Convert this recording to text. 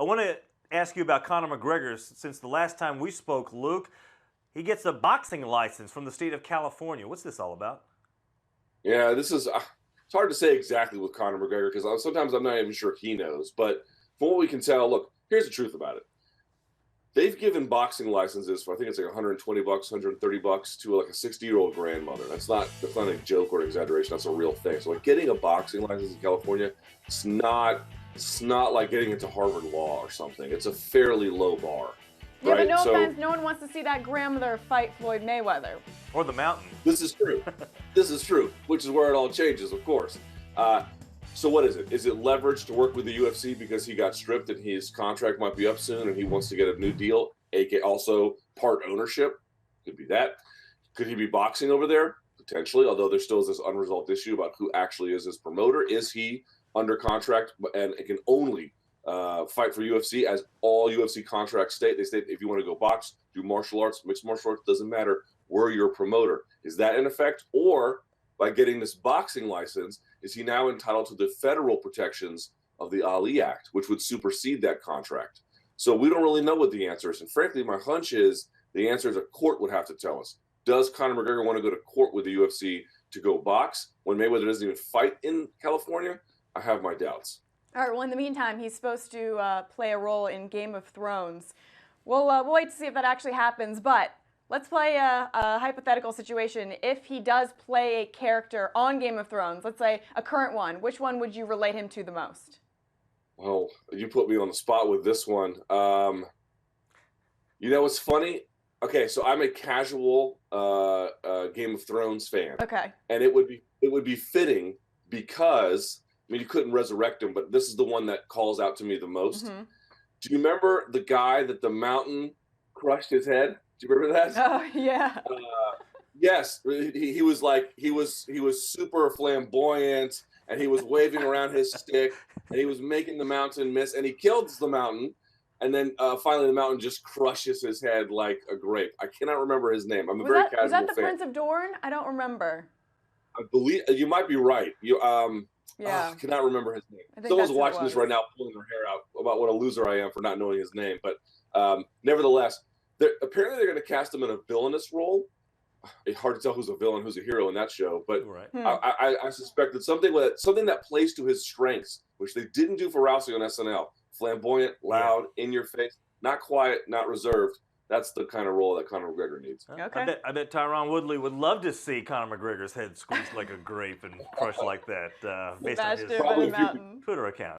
I want to ask you about Conor McGregor. Since the last time we spoke, Luke, he gets a boxing license from the state of California. What's this all about? Yeah, this is it's hard to say exactly with Conor McGregor because sometimes I'm not even sure he knows. But from what we can tell, look, here's the truth about it. They've given boxing licenses for I think it's like 120 bucks, 130 bucks to like a 60-year-old grandmother. That's not a joke or exaggeration. That's a real thing. So like getting a boxing license in California, it's not like getting into Harvard Law or something. It's a fairly low bar. Yeah, right? but no offense, no one wants to see that grandmother fight Floyd Mayweather. Or the mountain. This is true. This is true, which is where it all changes, of course. So what is it? Is it leverage to work with the UFC because he got stripped and his contract might be up soon and he wants to get a new deal, aka also part ownership? Could be that. Could he be boxing over there? Potentially, although there still is this unresolved issue about who actually is his promoter. Is he under contract and it can only fight for UFC as all UFC contracts state? They state if you want to go box, do martial arts, mixed martial arts, doesn't matter. We're your promoter. Is that in effect? Or by getting this boxing license, is he now entitled to the federal protections of the Ali Act, which would supersede that contract? So we don't really know what the answer is. And frankly, my hunch is the answer is a court would have to tell us. Does Conor McGregor want to go to court with the UFC to go box when Mayweather doesn't even fight in California? I have my doubts. All right, well, in the meantime, he's supposed to play a role in Game of Thrones. We'll wait to see if that actually happens, but let's play a hypothetical situation. If he does play a character on Game of Thrones, let's say a current one, which one would you relate him to the most? Well, you put me on the spot with this one. You know what's funny? Okay, so I'm a casual Game of Thrones fan. Okay. And it would be fitting because I mean you couldn't resurrect him, but this is the one that calls out to me the most. Mm-hmm. Do you remember the guy that the mountain crushed his head? Do you remember that? Oh yeah. Yes, he was super flamboyant, and he was waving around his stick, and he was making the mountain miss, and he kills the mountain, and then finally the mountain just crushes his head like a grape. I cannot remember his name. I'm a very casual fan. Was that the Prince of Dorne? I don't remember. I believe you might be right. Yeah. I cannot remember his name. Someone's watching this right now, pulling their hair out about what a loser I am for not knowing his name. But nevertheless, apparently they're going to cast him in a villainous role. It's hard to tell who's a villain, who's a hero in that show. But Right. I suspect that something that plays to his strengths, which they didn't do for Rousey on SNL. Flamboyant, loud, in your face, not quiet, not reserved. That's the kind of role that Conor McGregor needs. Okay. I bet Tyron Woodley would love to see Conor McGregor's head squeezed like a grape and crushed like that based on his Twitter account.